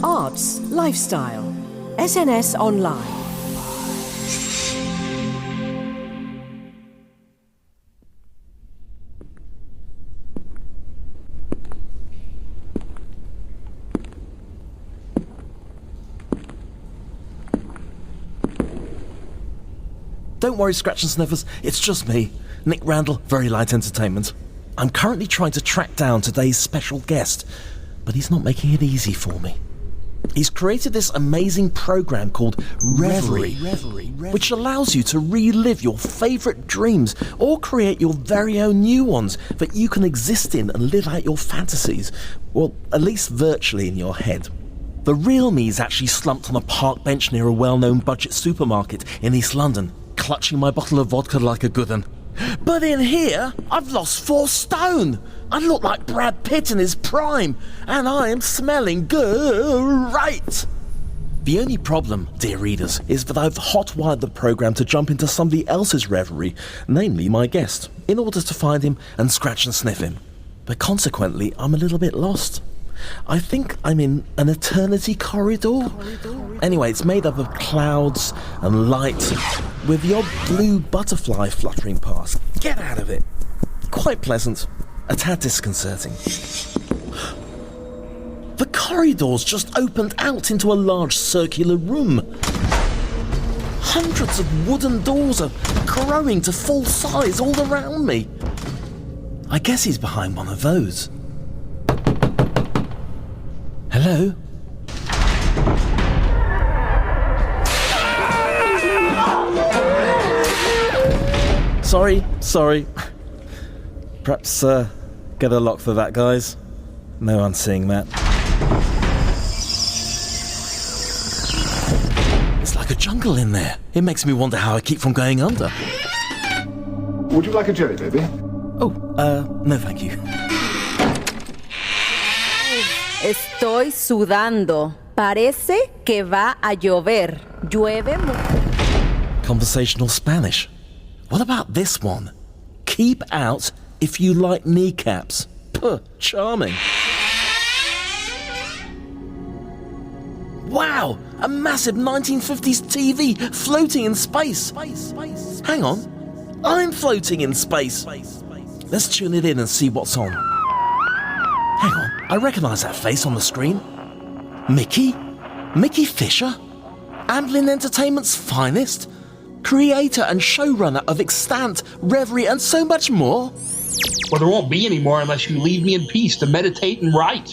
arts, lifestyle. SNS Online. Don't worry, ScratchNSniffers, it's just me, Nick Randell, Very Light Entertainment. I'm currently trying to track down today's special guest, but he's not making it easy for me. He's created this amazing program called Reverie, which allows you to relive your favourite dreams or create your very own new ones that you can exist in and live out your fantasies, well, at least virtually in your head. The real me is actually slumped on a park bench near a well-known budget supermarket in East London, clutching my bottle of vodka like a good 'un. But in here, I've lost 4 stone. I look like Brad Pitt in his prime, and I am smelling great. The only problem, dear readers, is that I've hotwired the program to jump into somebody else's reverie, namely my guest, in order to find him and scratch and sniff him. But consequently, I'm a little bit lost. I think I'm in an eternity corridor. Anyway, it's made up of clouds and light, with the odd blue butterfly fluttering past. Get out of it. Quite pleasant. A tad disconcerting. The corridor's just opened out into a large circular room. Hundreds of wooden doors are growing to full size all around me. I guess he's behind one of those. Hello? Sorry. Perhaps, get a lock for that, guys. No one's seeing that. It's like a jungle in there. It makes me wonder how I keep from going under. Would you like a jelly, baby? Oh, no thank you. Estoy sudando. Parece que va a llover. Llueve Conversational Spanish. What about this one? Keep out if you like kneecaps. Puh, charming. Wow! A massive 1950s TV floating in space. Hang on. I'm floating in space. Let's tune it in and see what's on. Hang on. I recognise that face on the screen. Mickey? Mickey Fisher? Amblin Entertainment's finest? Creator and showrunner of Extant, Reverie, and so much more? Well, there won't be any more unless you leave me in peace to meditate and write.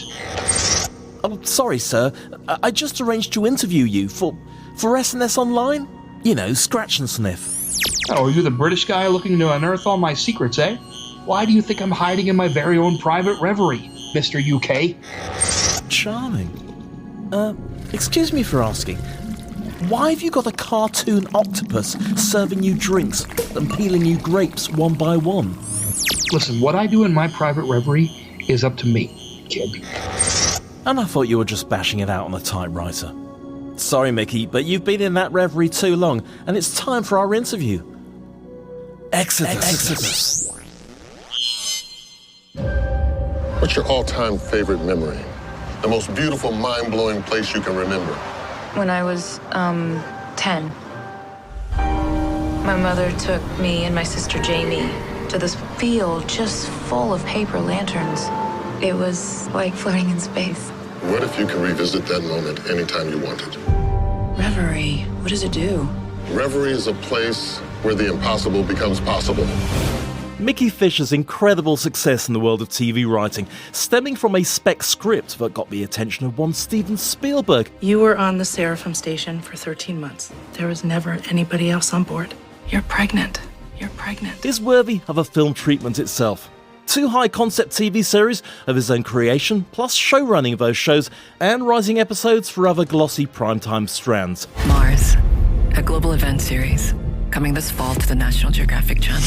Oh, sorry, sir. I just arranged to interview you for SNS Online. You know, Scratch and Sniff. Oh, you're the British guy looking to unearth all my secrets, eh? Why do you think I'm hiding in my very own private reverie, Mr. UK? Charming. Excuse me for asking. Why have you got a cartoon octopus serving you drinks and peeling you grapes one by one? Listen, what I do in my private reverie is up to me, kid. And I thought you were just bashing it out on a typewriter. Sorry, Mickey, but you've been in that reverie too long, and it's time for our interview. Exodus. What's your all-time favorite memory? The most beautiful, mind-blowing place you can remember? When I was, 10. My mother took me and my sister Jamie to this field just full of paper lanterns. It was like floating in space. What if you could revisit that moment anytime you wanted? Reverie, what does it do? Reverie is a place where the impossible becomes possible. Mickey Fisher's incredible success in the world of TV writing, stemming from a spec script that got the attention of one Steven Spielberg. You were on the Seraphim station for 13 months. There was never anybody else on board. You're pregnant. Is worthy of a film treatment itself. 2 high-concept TV series of his own creation, plus showrunning of those shows, and writing episodes for other glossy primetime strands. Mars, a global event series, coming this fall to the National Geographic Channel.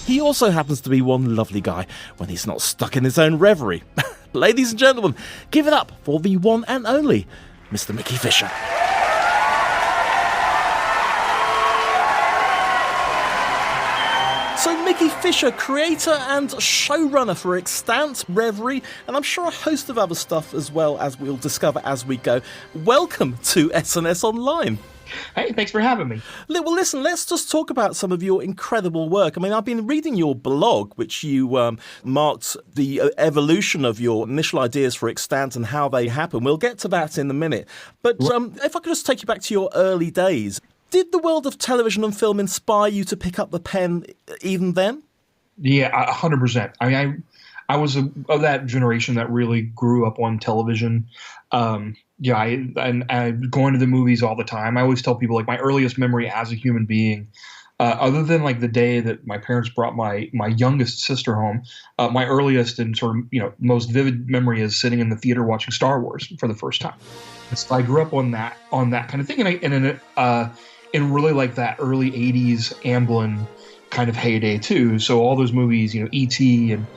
He also happens to be one lovely guy when he's not stuck in his own reverie. Ladies and gentlemen, give it up for the one and only Mr. Mickey Fisher. So Mickey Fisher, creator and showrunner for Extant, Reverie, and I'm sure a host of other stuff as well, as we'll discover as we go. Welcome to SNS Online. Hey, thanks for having me. Well, listen, let's just talk about some of your incredible work. I mean, I've been reading your blog, which you marked the evolution of your initial ideas for Extant and how they happen. We'll get to that in a minute. But if I could just take you back to your early days, did the world of television and film inspire you to pick up the pen even then? Yeah, 100%. I mean, I was of that generation that really grew up on television. I going to the movies all the time. I always tell people, like, my earliest memory as a human being, other than like the day that my parents brought my youngest sister home, my earliest and sort of most vivid memory is sitting in the theater watching Star Wars for the first time. So I grew up on that kind of thing, and in really like that early '80s Amblin kind of heyday too. So all those movies, E.T. and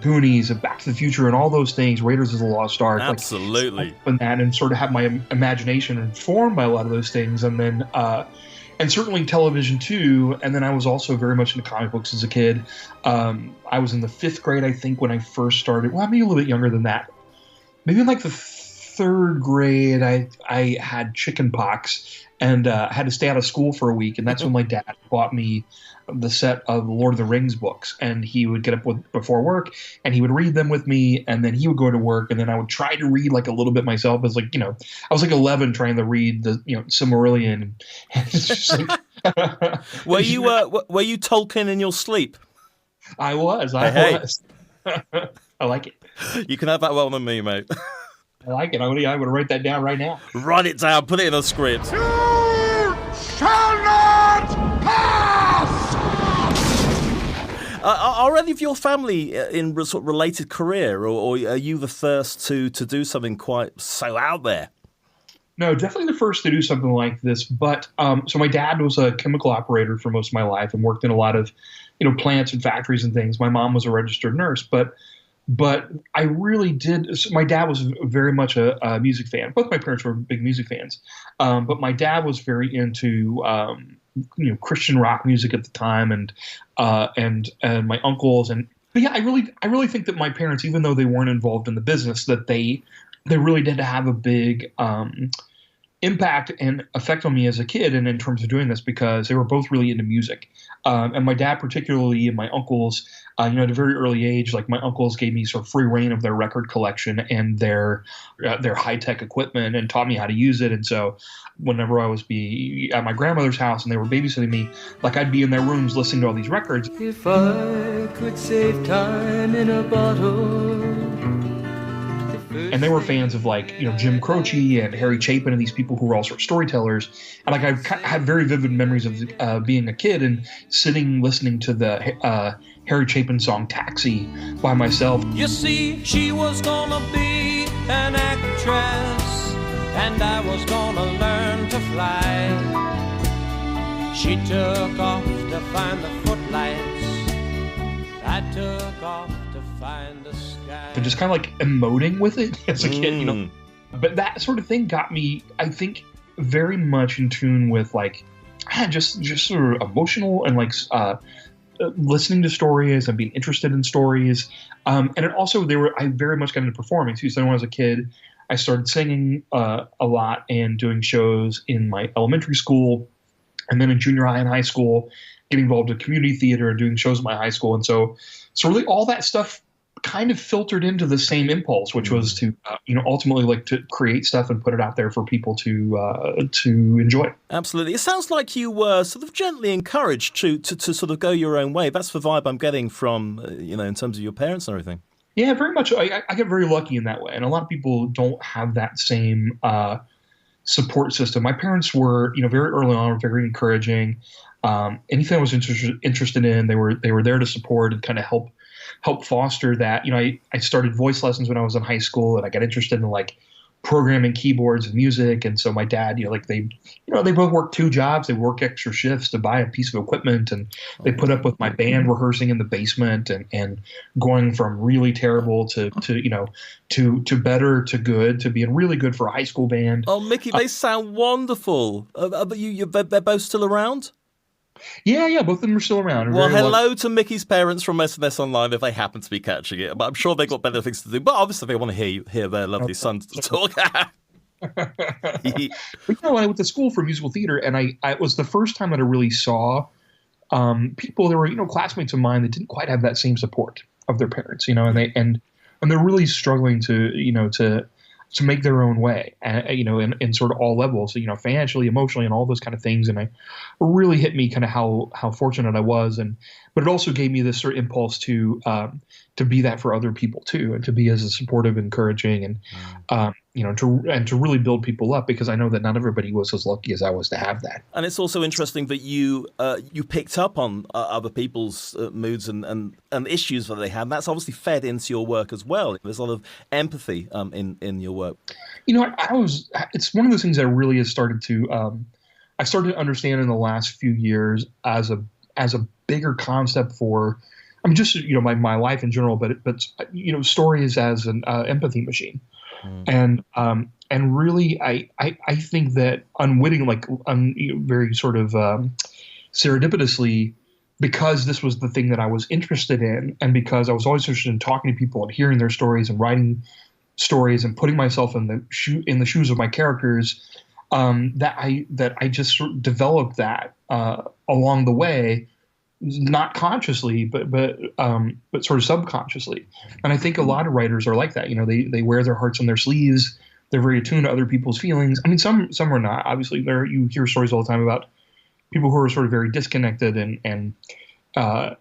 Goonies and Back to the Future and all those things, Raiders of the Lost Ark. Absolutely. And that, and sort of have my imagination informed by a lot of those things. And then, and certainly television too. And then I was also very much into comic books as a kid. I was in the 5th grade, I think, when I first started. Well, maybe a little bit younger than that. Maybe in like the 3rd grade, I had chicken pox and had to stay out of school for a week. And that's when my dad bought me the set of the Lord of the Rings books, and he would get up before work and he would read them with me, and then he would go to work, and then I would try to read like a little bit myself. As like, I was like 11 trying to read the Silmarillion. It's just like, were you Tolkien in your sleep? I was. I like it. You can have that one on me, mate. I like it. I'm going to write that down right now. Write it down. Put it in a script. You shall not pass! Are any of your family in sort of related career, or are you the first to do something quite so out there? No, definitely the first to do something like this. But so my dad was a chemical operator for most of my life and worked in a lot of, plants and factories and things. My mom was a registered nurse, but I really did. So my dad was very much a music fan. Both my parents were big music fans, but my dad was very into Christian rock music at the time, and my uncles, but yeah, I really think that my parents, even though they weren't involved in the business, that they really did have a big impact and effect on me as a kid, and in terms of doing this, because they were both really into music, and my dad particularly, and my uncles, at a very early age, like my uncles gave me sort of free reign of their record collection and their high-tech equipment, and taught me how to use it. And so whenever I was at my grandmother's house and they were babysitting me, like I'd be in their rooms listening to all these records. If I could save time in a bottle. And they were fans of like, Jim Croce and Harry Chapin and these people who were all sort of storytellers. And like I had very vivid memories of being a kid and sitting listening to the Harry Chapin song Taxi by myself. You see, she was gonna be an actress, and I was gonna learn to fly. She took off to find the footlights. I took off to find the sky. And just kind of like emoting with it as a kid, But that sort of thing got me, I think, very much in tune with like just sort of emotional and like listening to stories and being interested in stories. And it also I very much got into performing too. So when I was a kid, I started singing a lot and doing shows in my elementary school, and then in junior high and high school, getting involved in community theater and doing shows at my high school. And so really all that stuff kind of filtered into the same impulse, which was to, ultimately like to create stuff and put it out there for people to enjoy. Absolutely. It sounds like you were sort of gently encouraged to sort of go your own way. That's the vibe I'm getting from, in terms of your parents and everything. Yeah, very much. I get very lucky in that way. And a lot of people don't have that same support system. My parents were, very early on, very encouraging. Anything I was interested in, they were there to support and kind of help foster that. I started voice lessons when I was in high school, and I got interested in like programming keyboards and music. And so my dad, they both worked 2 jobs. They work extra shifts to buy a piece of equipment, and they put up with my band rehearsing in the basement and going from really terrible to better to good to being really good for a high school band. Oh, Mickey, they sound wonderful. They're both still around? Yeah, both of them are still around. Well, hello to Mickey's parents from SNS Online if they happen to be catching it. But I'm sure they've got better things to do. But obviously they want to hear their lovely sons talk. But, I went to school for musical theater, and I it was the first time that I really saw people. There were classmates of mine that didn't quite have that same support of their parents, and they're really struggling to make their own way, in sort of all levels, financially, emotionally, and all those kind of things. And it really hit me kind of how fortunate I was, but it also gave me this sort of impulse to be that for other people too, and to be as a supportive, encouraging, and to really build people up, because I know that not everybody was as lucky as I was to have that. And it's also interesting that you picked up on other people's moods and issues that they had. That's obviously fed into your work as well. There's a lot of empathy in your work. It's one of those things that really has started to I started to understand in the last few years as a bigger concept for, just my life in general, but stories as an empathy machine. And really, I think that unwittingly, very sort of serendipitously, because this was the thing that I was interested in, and because I was always interested in talking to people and hearing their stories and writing stories and putting myself in the shoes of my characters, that I just sort of developed that along the way. Not consciously, but sort of subconsciously. And I think a lot of writers are like that. They wear their hearts on their sleeves. They're very attuned to other people's feelings. I mean, some are not. Obviously, you hear stories all the time about people who are sort of very disconnected and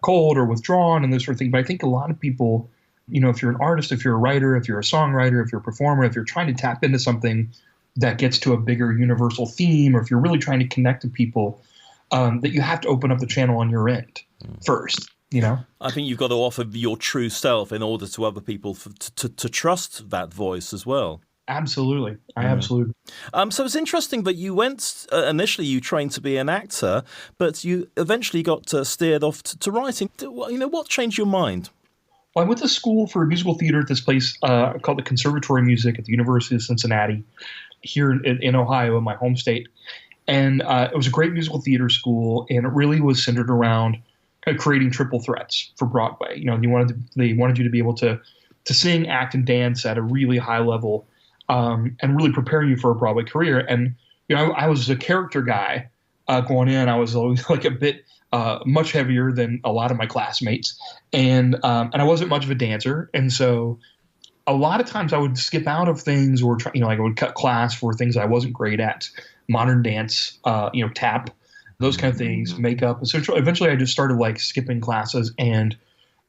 cold or withdrawn and this sort of thing. But I think a lot of people, if you're an artist, if you're a writer, if you're a songwriter, if you're a performer, if you're trying to tap into something that gets to a bigger universal theme, or if you're really trying to connect to people, that you have to open up the channel on your end first, I think you've got to offer your true self in order to other people to trust that voice as well. Absolutely. Absolutely. So it's interesting that you went, initially you trained to be an actor, but you eventually got steered off to writing. What changed your mind? Well, I went to school for musical theater at this place called the Conservatory of Music at the University of Cincinnati here in Ohio, in my home state. And it was a great musical theater school, and it really was centered around kind of creating triple threats for Broadway. They wanted you to be able to sing, act, and dance at a really high level, and really prepare you for a Broadway career. And I was a character guy going in. I was always like a bit much heavier than a lot of my classmates, and I wasn't much of a dancer, and so a lot of times I would skip out of things, or I would cut class for things I wasn't great at. Modern dance, tap, those kind of things, makeup. And so eventually I just started skipping classes, and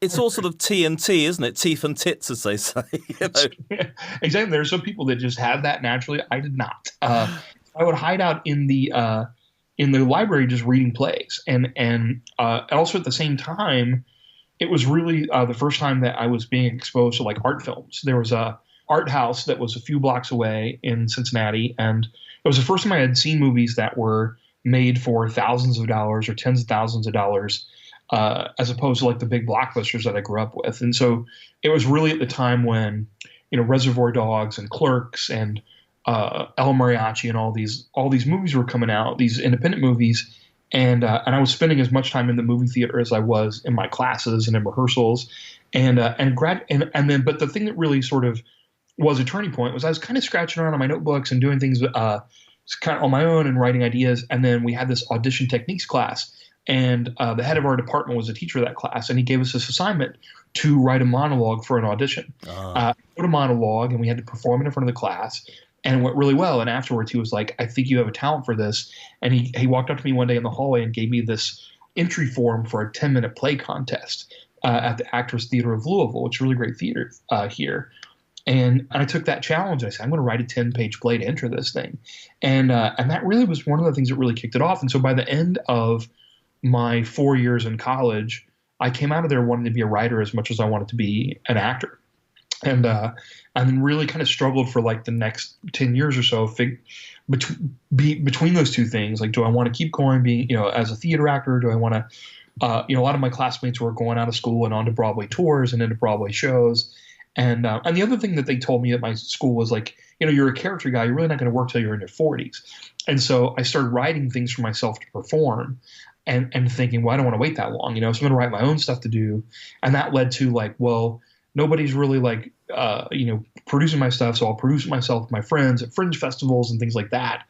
it's all sort of TNT, isn't it? Teeth and tits, as they say. Exactly. There are some people that just have that naturally. I did not. I would hide out in the library just reading plays, and also at the same time, it was really the first time that I was being exposed to art films. There was a art house that was a few blocks away in Cincinnati, and it was the first time I had seen movies that were made for thousands of dollars or tens of thousands of dollars, as opposed to the big blockbusters that I grew up with. And so it was really at the time when, Reservoir Dogs and Clerks and El Mariachi and all these movies were coming out, these independent movies, and I was spending as much time in the movie theater as I was in my classes and in rehearsals, but the thing that really sort of was a turning point was I was kind of scratching around on my notebooks and doing things kind of on my own and writing ideas. And then we had this audition techniques class, and the head of our department was a teacher of that class, and he gave us this assignment to write a monologue for an audition. Wrote a monologue, and we had to perform it in front of the class, and it went really well. And afterwards he was like, I think you have a talent for this. And he walked up to me one day in the hallway and gave me this entry form for a 10-minute play contest at the Actors Theater of Louisville, which is really great theater here. And I took that challenge. I said, I'm going to write a 10-page play to enter this thing. And that really was one of the things that really kicked it off. And so by the end of my 4 years in college, I came out of there wanting to be a writer as much as I wanted to be an actor. And then really kind of struggled for the next 10 years or so between those two things. Do I want to keep going being, as a theater actor? Do I want to, a lot of my classmates were going out of school and onto Broadway tours and into Broadway shows. And the other thing that they told me at my school was you're a character guy. You're really not going to work till you're in your 40s. And so I started writing things for myself to perform. and thinking, well, I don't want to wait that long, so I'm going to write my own stuff to do. And that led to like, well, nobody's really like, producing my stuff. So I'll produce it myself with my friends at fringe festivals and things like that.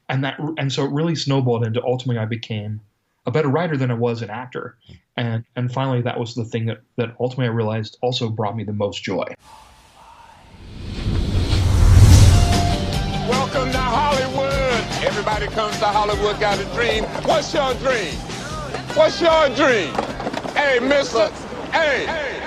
And so it really snowballed into ultimately I became a better writer than I was an actor. And finally, that was the thing that ultimately I realized also brought me the most joy. Welcome to Hollywood. Everybody comes to Hollywood, got a dream. What's your dream? What's your dream? Hey, mister. Hey.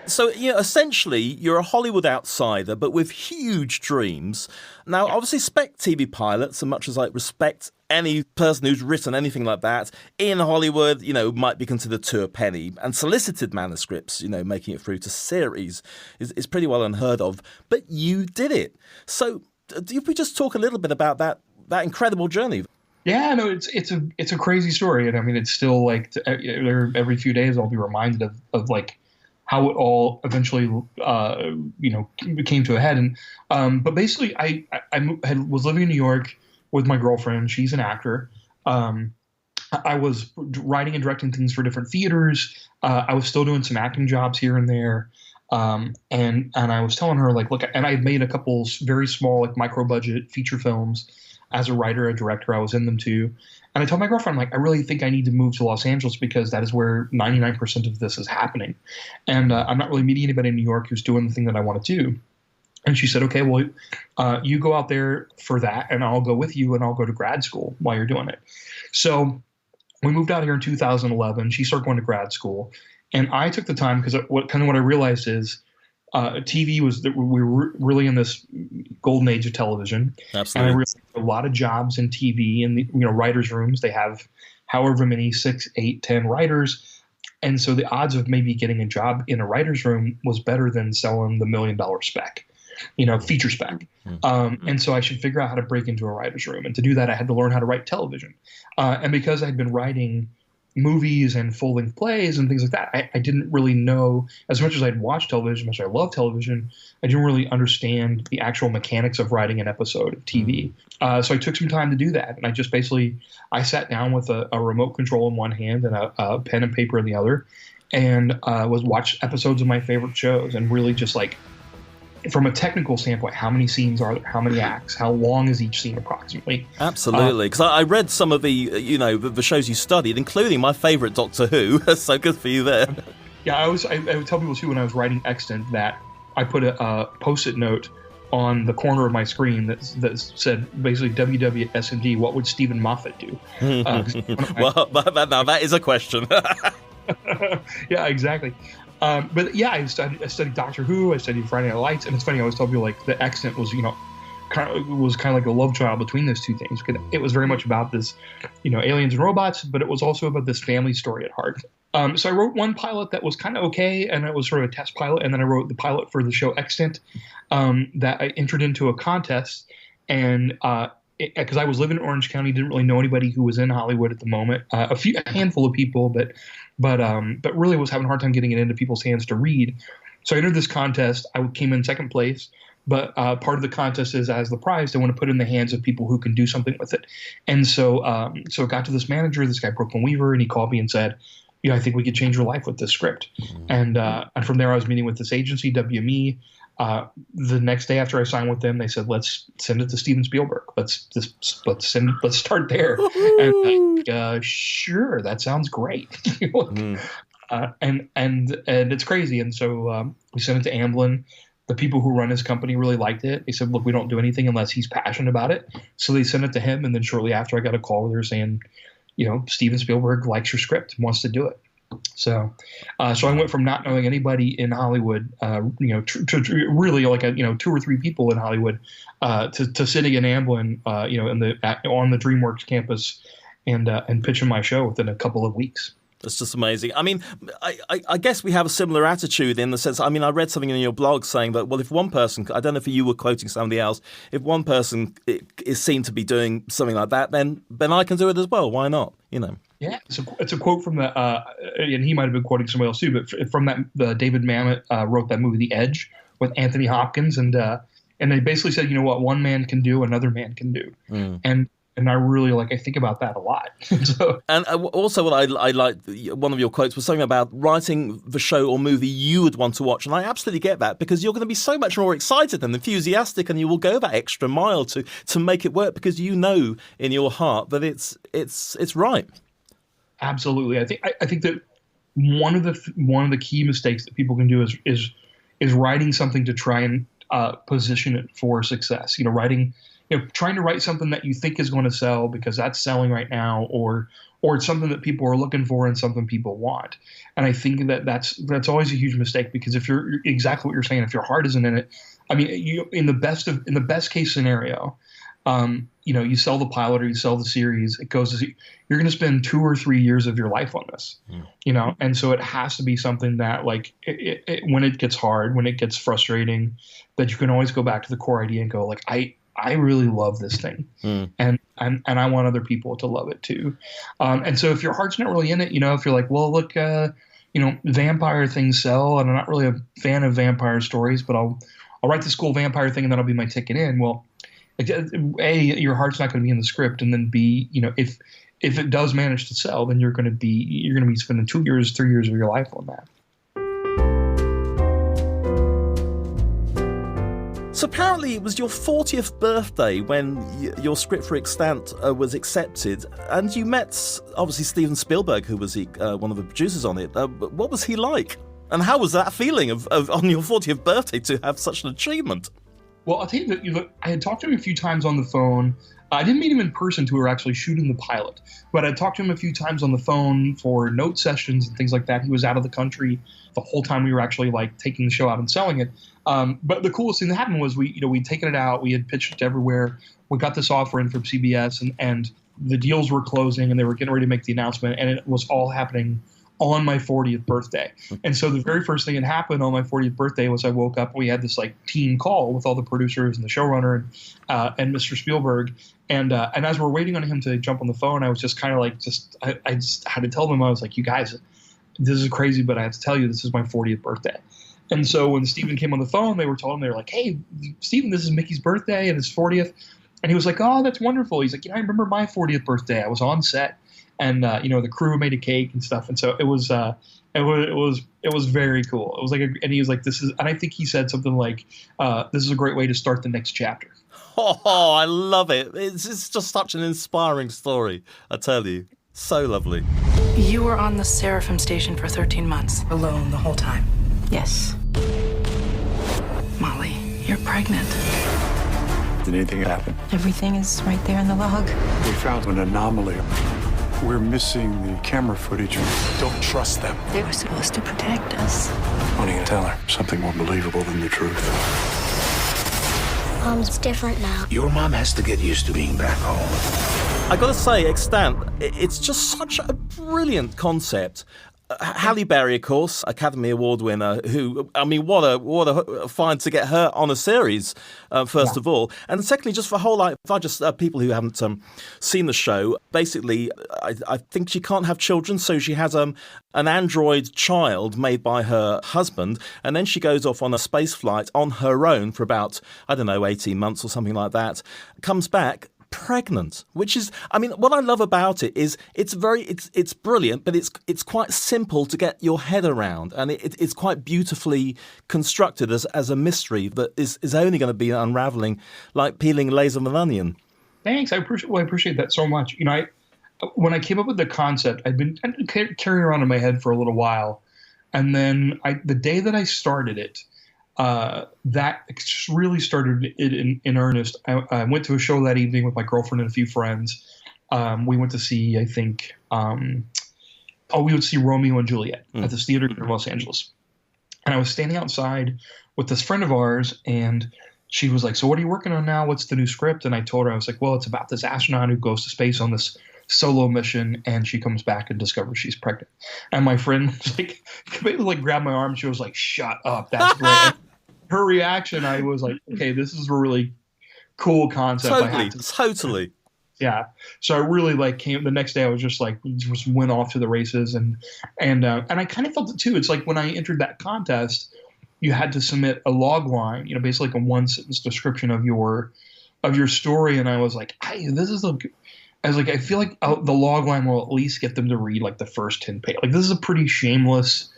So, essentially, you're a Hollywood outsider, but with huge dreams. Now, obviously, spec TV pilots, as much as I respect any person who's written anything like that in Hollywood, might be considered to a penny. And solicited manuscripts, making it through to series is pretty well unheard of. But you did it. So, if we just talk a little bit about that incredible journey. Yeah, no, it's a crazy story. And I mean, it's still like every few days I'll be reminded of like, how it all eventually, came to a head. And but basically, I was living in New York with my girlfriend. She's an actor. I was writing and directing things for different theaters. I was still doing some acting jobs here and there. And I was telling her like, look, and I had made a couple very small like micro budget feature films as a writer, a director. I was in them too. And I told my girlfriend, like, I really think I need to move to Los Angeles because that is where 99% of this is happening. And I'm not really meeting anybody in New York who's doing the thing that I want to do. And she said, okay, well, you go out there for that and I'll go with you and I'll go to grad school while you're doing it. So we moved out here in 2011. She started going to grad school. And I took the time because what I realized is TV we were really in this golden age of television. Absolutely. And I realized a lot of jobs in TV and the writers' rooms, they have however many 6, 8, 10 writers. And so the odds of maybe getting a job in a writer's room was better than selling the $1 million spec, feature spec. And so I should figure out how to break into a writer's room. And to do that, I had to learn how to write television. And because I'd been writing movies and full-length plays and things like that, I didn't really know, as much as I'd watched television, as much as I love television, I didn't really understand the actual mechanics of writing an episode of TV. So I took some time to do that. And I just I sat down with a remote control in one hand and a pen and paper in the other and watched episodes of my favorite shows and really just like, from a technical standpoint, how many scenes are there? How many acts? How long is each scene approximately? Absolutely, because I read some of the the shows you studied, including my favourite Doctor Who. So good for you there. Yeah, I would tell people too when I was writing Extant that I put a Post-it note on the corner of my screen that said basically WWSND. What would Stephen Moffat do? Well, now that is a question. Yeah, exactly. But yeah, I studied Doctor Who. I studied Friday Night Lights, and it's funny. I always tell people like the Extant was kind of like a love child between those two things because it was very much about this aliens and robots, but it was also about this family story at heart. So I wrote one pilot that was kind of okay, and it was sort of a test pilot, and then I wrote the pilot for the show Extant that I entered into a contest, and because I was living in Orange County, didn't really know anybody who was in Hollywood at the moment. A handful of people, but really was having a hard time getting it into people's hands to read. So I entered this contest. I came in second place, but part of the contest is as the prize, they want to put it in the hands of people who can do something with it. And so it got to this manager, this guy Brooklyn Weaver, and he called me and said, I think we could change your life with this script. And from there, I was meeting with this agency, WME. The next day after I signed with them, they said, let's send it to Steven Spielberg. Let's start there. And sure, that sounds great. And it's crazy. And so we sent it to Amblin. The people who run his company really liked it. They said, look, we don't do anything unless he's passionate about it. So they sent it to him. And then shortly after, I got a call where they were saying, Steven Spielberg likes your script and wants to do it. So I went from not knowing anybody in Hollywood, to really like 2 or 3 people in Hollywood, to sitting in Amblin, on the DreamWorks campus, and pitching my show within a couple of weeks. That's just amazing. I mean, I guess we have a similar attitude in the sense, I mean, I read something in your blog saying that, well, if one person, I don't know if you were quoting somebody else, if one person is seen to be doing something like that, then I can do it as well. Why not? Yeah, it's a quote from and he might have been quoting somebody else too, but from that, David Mamet wrote that movie, The Edge, with Anthony Hopkins, and they basically said, what one man can do, another man can do. And I really I think about that a lot. So, and also what I liked, one of your quotes was something about writing the show or movie you would want to watch. And I absolutely get that, because you're going to be so much more excited and enthusiastic, and you will go that extra mile to make it work, because you know in your heart that it's right. Absolutely. I think that one of the key mistakes that people can do is writing something to try and position it for success. Trying to write something that you think is going to sell because that's selling right now, or it's something that people are looking for and something people want. And I think that that's always a huge mistake, because if you're exactly what you're saying, if your heart isn't in it, I mean, in the best case scenario, you sell the pilot or you sell the series, you're going to spend 2 or 3 years of your life on this, and so it has to be something that when it gets hard, when it gets frustrating, that you can always go back to the core idea and go I really love this thing, and I want other people to love it too. And so if your heart's not really in it, if you're like, well, look, vampire things sell, and I'm not really a fan of vampire stories, but I'll write this cool vampire thing and that'll be my ticket in. Well, A, your heart's not going to be in the script, and then B, if it does manage to sell, then you're going to be spending 2 years, 3 years of your life on that. So apparently it was your 40th birthday when your script for Extant was accepted, and you met, obviously, Steven Spielberg, who was one of the producers on it. What was he like? And how was that feeling of on your 40th birthday to have such an achievement? Well, I'll tell you that I had talked to him a few times on the phone. I didn't meet him in person until we were actually shooting the pilot, but I talked to him a few times on the phone for note sessions and things like that. He was out of the country the whole time we were actually taking the show out and selling it. But the coolest thing that happened was we'd taken it out. We had pitched it everywhere. We got this offer in from CBS, and the deals were closing, and they were getting ready to make the announcement, and it was all happening on my 40th birthday. And so the very first thing that happened on my 40th birthday was I woke up and we had this team call with all the producers and the showrunner and Mr. Spielberg. And as we're waiting on him to jump on the phone, I was just kind of I just had to tell them, I was like, you guys, this is crazy, but I have to tell you, this is my 40th birthday. And so when Steven came on the phone, they were like, hey, Steven, this is Mickey's birthday and his 40th. And he was like, oh, that's wonderful. He's like, I remember my 40th birthday. I was on set. And the crew made a cake and stuff, and so it was very cool. It was and he was like, "This is," and I think he said something like, "This is a great way to start the next chapter." Oh, I love it! It's just such an inspiring story. I tell you, so lovely. You were on the Seraphim station for 13 months, alone the whole time. Yes. Molly, you're pregnant. Did anything happen? Everything is right there in the log. We found an anomaly. We're missing the camera footage. Don't trust them. They were supposed to protect us. What are you gonna tell her? Something more believable than the truth. Mom's different now. Your mom has to get used to being back home. I gotta say, Extant, it's just such a brilliant concept. Halle Berry, of course, Academy Award winner, who, I mean, what a find to get her on a series, first of all. And secondly, just for whole life, people who haven't seen the show, basically, I think she can't have children, so she has an android child made by her husband, and then she goes off on a space flight on her own for about, 18 months or something like that, comes back pregnant, which is, I mean, what I love about it is it's brilliant, but it's quite simple to get your head around, and it's quite beautifully constructed as a mystery that is only going to be unraveling like peeling layers of an onion. Thanks, I appreciate that so much. When I came up with the concept, I'd been carrying around in my head for a little while, and then the day that I started it, that really started it in earnest. I went to a show that evening with my girlfriend and a few friends. We went to see, I think, we would see Romeo and Juliet at this theater in Los Angeles. And I was standing outside with this friend of ours, and she was like, so what are you working on now? What's the new script? And I told her, I was like, well, it's about this astronaut who goes to space on this solo mission, and she comes back and discovers she's pregnant. And my friend grabbed my arm. She was like, shut up. That's great. Her reaction, I was like, okay, this is a really cool concept. Totally. Yeah. So I really came the next day. I was just went off to the races, and I kind of felt it too. It's like when I entered that contest, you had to submit a log line, basically a 1-sentence description of your your story, and I was like, I feel like the log line will at least get them to read like the first 10 pages. Like, this is a pretty shameless,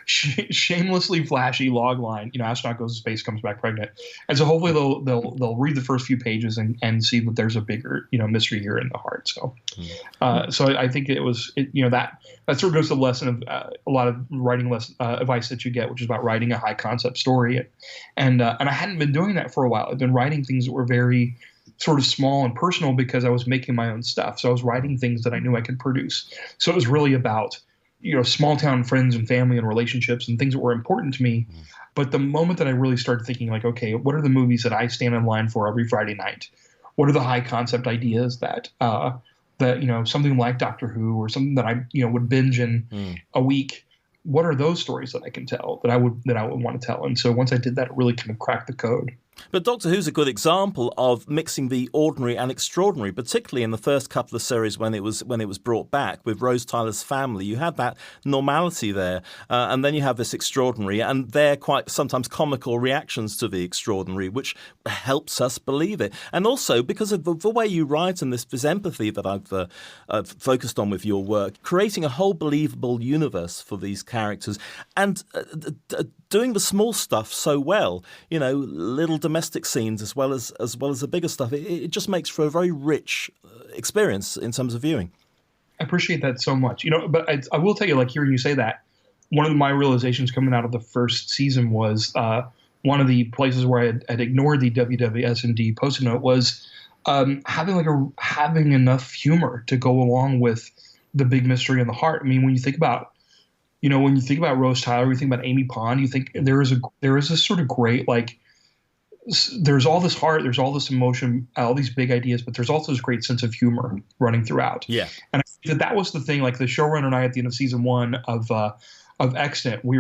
shamelessly flashy log line. Astronaut goes to space, comes back pregnant, and so hopefully they'll read the first few pages and see that there's a bigger mystery here in the heart. So, so I think that sort of goes to the lesson of a lot of writing advice that you get, which is about writing a high concept story, and I hadn't been doing that for a while. I've been writing things that were very sort of small and personal because I was making my own stuff. So I was writing things that I knew I could produce. So it was really about, small town friends and family and relationships and things that were important to me. But the moment that I really started thinking like, okay, what are the movies that I stand in line for every Friday night? What are the high concept ideas that something like Doctor Who or something that I, would binge in a week? What are those stories that I can tell that I would want to tell? And so once I did that, it really kind of cracked the code. But Doctor Who's a good example of mixing the ordinary and extraordinary, particularly in the first couple of series when it was brought back with Rose Tyler's family. You had that normality there, and then you have this extraordinary, and they're quite sometimes comical reactions to the extraordinary, which helps us believe it. And also because of the way you write and this empathy that I've focused on with your work, creating a whole believable universe for these characters, and doing the small stuff so well, little domestic scenes as well as the bigger stuff. It just makes for a very rich experience in terms of viewing. I appreciate that so much. But I will tell you, like, hearing you say that, one of my realizations coming out of the first season was one of the places where I had ignored the WWSND Post-it note was having enough humor to go along with the big mystery in the heart. I mean, when you think about Rose Tyler, you think about Amy Pond, you think there is this sort of great, like, there's all this heart, there's all this emotion, all these big ideas, but there's also this great sense of humor running throughout. Yeah. And I think that was the thing, like the showrunner and I at the end of season 1 of Extant, we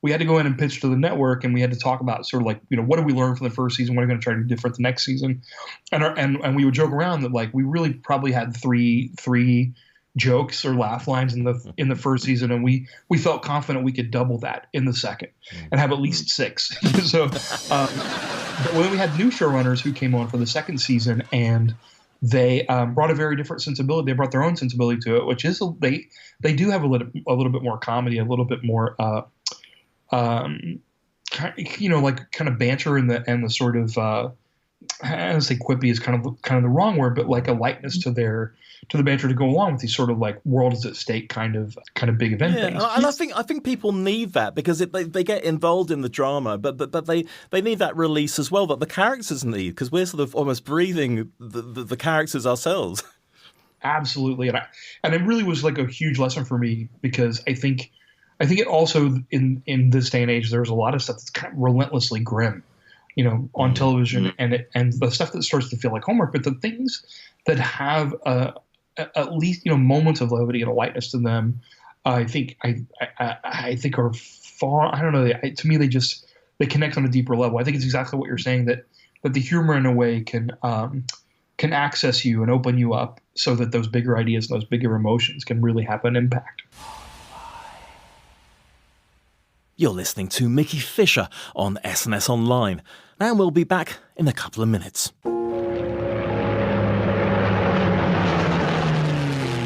had to go in and pitch to the network, and we had to talk about sort of like, what did we learn from the first season? What are we going to try to do different the next season? And we would joke around that, like, we really probably had three jokes or laugh lines in the first season, and we felt confident we could double that in the second and have at least 6. So but when we had new showrunners who came on for the second season, and they brought a very different sensibility. They brought their own sensibility to it, which is they do have a little bit more comedy, a little bit more like kind of banter and the sort of I don't say quippy is kind of the wrong word, but like a lightness to the banter to go along with these sort of like world is at stake kind of big event things. And I think people need that because they get involved in the drama, but they need that release as well that the characters need, because we're sort of almost breathing the characters ourselves. Absolutely, and it really was like a huge lesson for me, because I think it also in this day and age there's a lot of stuff that's kind of relentlessly grim, on television, and the stuff that starts to feel like homework, but the things that have at least moments of levity and a lightness to them, I think are far. I don't know. To me, they connect on a deeper level. I think it's exactly what you're saying, that the humor in a way can access you and open you up so that those bigger ideas and those bigger emotions can really have an impact. You're listening to Mickey Fisher on SNS Online, and we'll be back in a couple of minutes.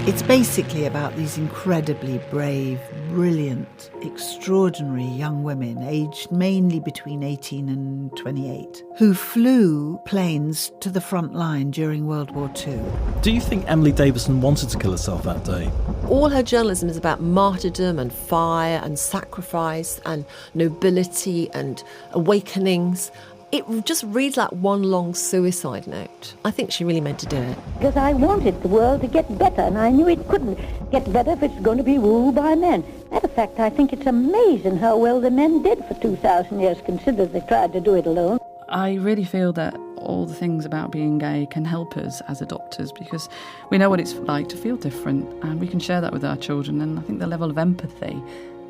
It's basically about these incredibly brave, brilliant, extraordinary young women, aged mainly between 18 and 28, who flew planes to the front line during World War II. Do you think Emily Davison wanted to kill herself that day? All her journalism is about martyrdom and fire and sacrifice and nobility and awakenings. It just reads like one long suicide note. I think she really meant to do it. Because I wanted the world to get better, and I knew it couldn't get better if it's going to be ruled by men. Matter of fact, I think it's amazing how well the men did for 2,000 years, considered they tried to do it alone. I really feel that all the things about being gay can help us as doctors, because we know what it's like to feel different, and we can share that with our children, and I think the level of empathy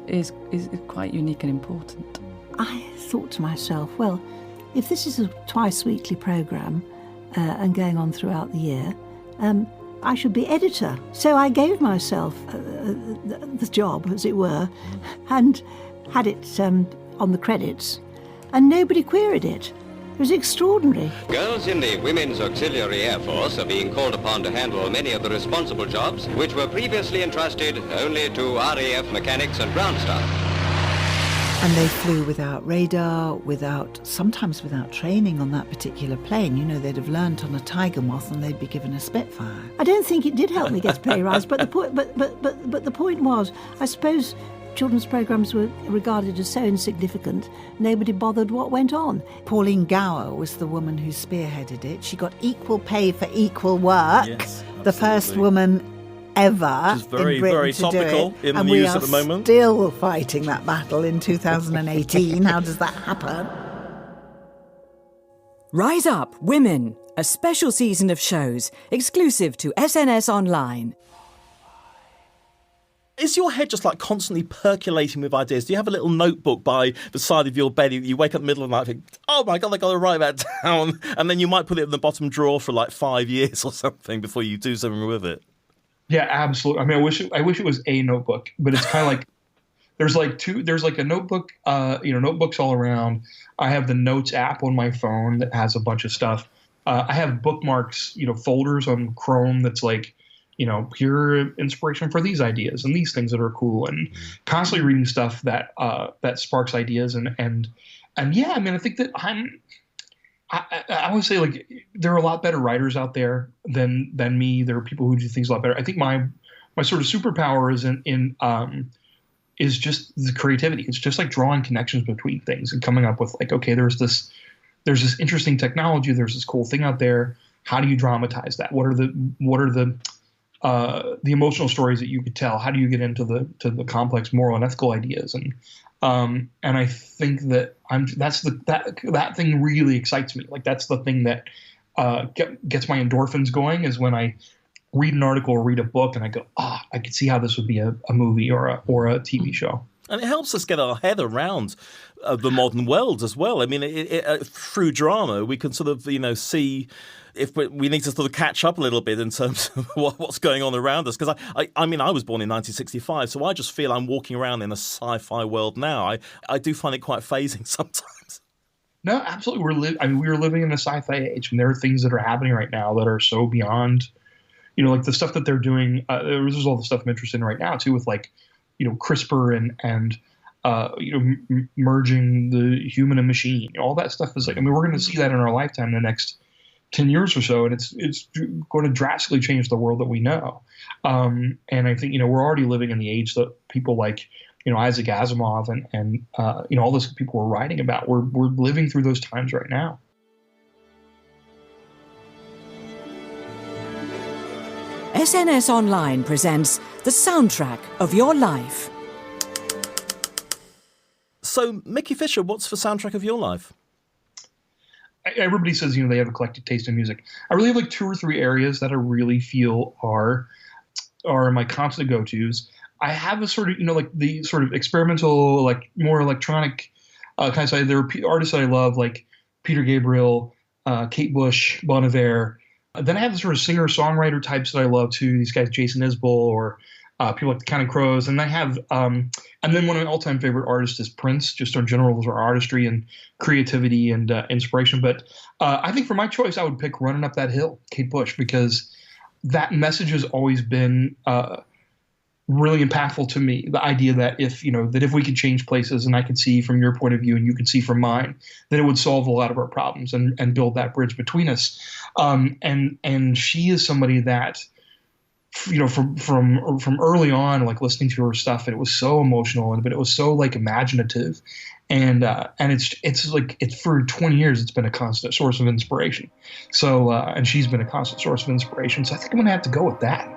is quite unique and important. I thought to myself, well, if this is a twice-weekly programme and going on throughout the year, I should be editor. So I gave myself the job, as it were, and had it on the credits, and nobody queried it. It was extraordinary. Girls in the Women's Auxiliary Air Force are being called upon to handle many of the responsible jobs which were previously entrusted only to RAF mechanics and ground staff. And they flew without radar, sometimes without training on that particular plane. You know, they'd have learnt on a Tiger Moth and they'd be given a Spitfire. I don't think it did help me get pay rise, but the point was, I suppose children's programmes were regarded as so insignificant, nobody bothered what went on. Pauline Gower was the woman who spearheaded it. She got equal pay for equal work. Yes, the first woman ever Which is very, in Britain very to topical do it. in the and news we are at the moment. Still fighting that battle in 2018. How does that happen? Rise Up, Women, a special season of shows exclusive to SNS Online. Is your head just like constantly percolating with ideas? Do you have a little notebook by the side of your bed? You wake up in the middle of the night and think, oh my God, I got to write that down. And then you might put it in the bottom drawer for like 5 years or something before you do something with it. Yeah, absolutely. I mean, I wish it was a notebook, but it's kind of like there's like a notebook, notebooks all around. I have the Notes app on my phone that has a bunch of stuff. I have bookmarks, folders on Chrome that's like, here inspiration for these ideas and these things that are cool, and constantly reading stuff that sparks ideas and yeah, I mean, I think that I would say like there are a lot better writers out there than me. There are people who do things a lot better. I think my sort of superpower is just the creativity. It's just like drawing connections between things and coming up with like, okay, there's this interesting technology, there's this cool thing out there. How do you dramatize that? What are the emotional stories that you could tell? How do you get into the complex moral and ethical ideas? And I think that that thing really excites me. Like that's the thing that gets my endorphins going, is when I read an article or read a book and I go, I could see how this would be a movie or a TV show. And it helps us get our head around the modern world as well. I mean, through drama, we can sort of, see if we need to sort of catch up a little bit in terms of what's going on around us. Because I mean, I was born in 1965, so I just feel I'm walking around in a sci-fi world now. I do find it quite phasing sometimes. No, absolutely. We are living in a sci-fi age, and there are things that are happening right now that are so beyond, like the stuff that they're doing. There's all the stuff I'm interested in right now too, with like, CRISPR and merging the human and machine. All that stuff is like, I mean, we're going to see that in our lifetime in the next 10 years or so, and it's going to drastically change the world that we know. And I think, we're already living in the age that people like, Isaac Asimov and all those people we're writing about. We're living through those times right now. SNS Online presents the soundtrack of your life. So, Mickey Fisher, what's the soundtrack of your life? Everybody says, they have eclectic taste in music. I really have like 2 or 3 areas that I really feel are my constant go-tos. I have a sort of, like the sort of experimental, like more electronic kind of side. There are artists that I love, like Peter Gabriel, Kate Bush, Bon Iver. Then I have the sort of singer-songwriter types that I love too. These guys, Jason Isbell or people like the Counting Crows. And I have, and then one of my all-time favorite artists is Prince, just in general, for artistry and creativity and inspiration. But I think for my choice, I would pick Running Up That Hill, Kate Bush, because that message has always been really impactful to me. The idea that if we could change places and I could see from your point of view and you could see from mine, then it would solve a lot of our problems and build that bridge between us. And she is somebody that, from early on, like listening to her stuff, and it was so emotional, but it was so like imaginative, and it's like for 20 years it's been a constant source of inspiration. So and she's been a constant source of inspiration. So I think I'm gonna have to go with that.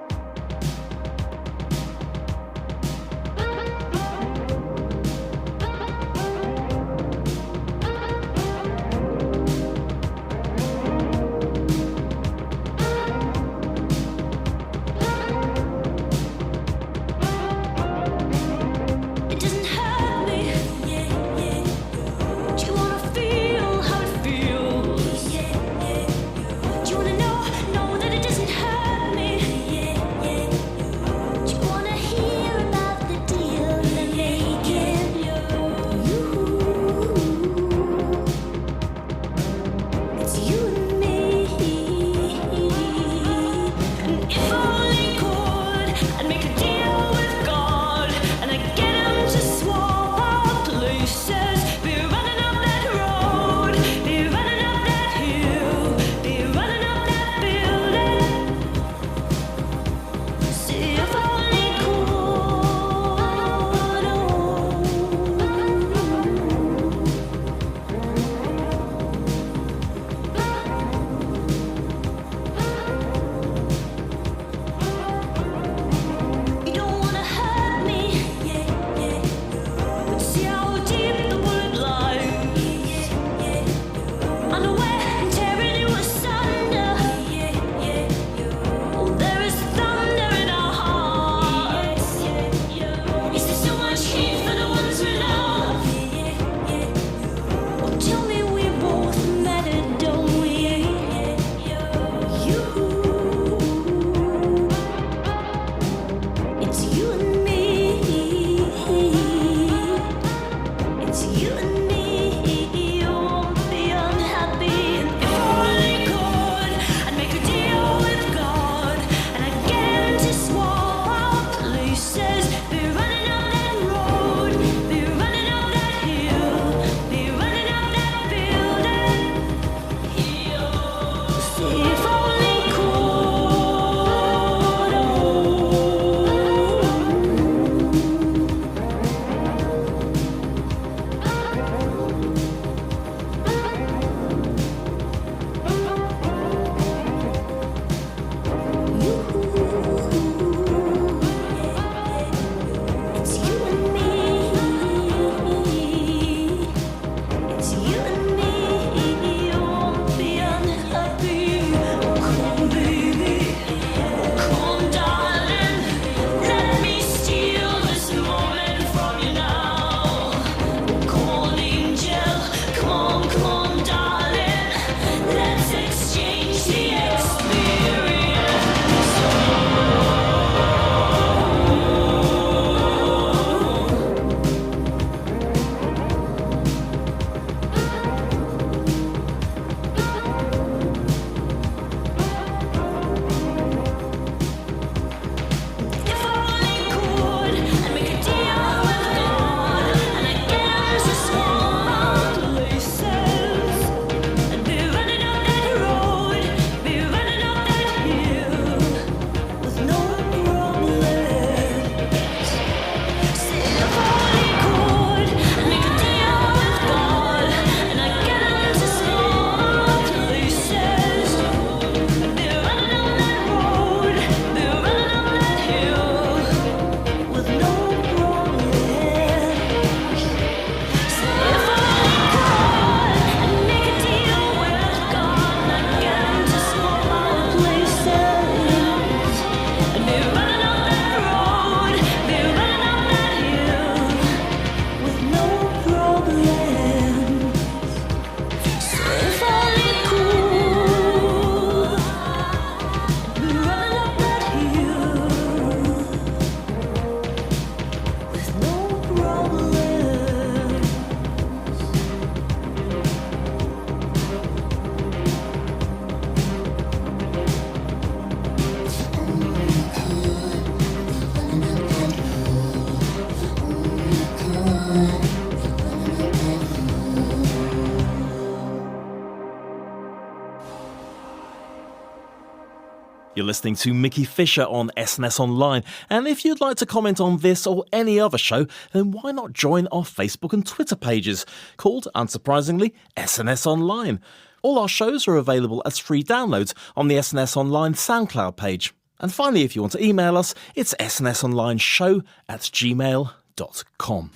You're listening to Mickey Fisher on SNS Online, and if you'd like to comment on this or any other show, then why not join our Facebook and Twitter pages, called, unsurprisingly, SNS Online. All our shows are available as free downloads on the SNS Online SoundCloud page. And finally, if you want to email us, it's snsonlineshow@gmail.com.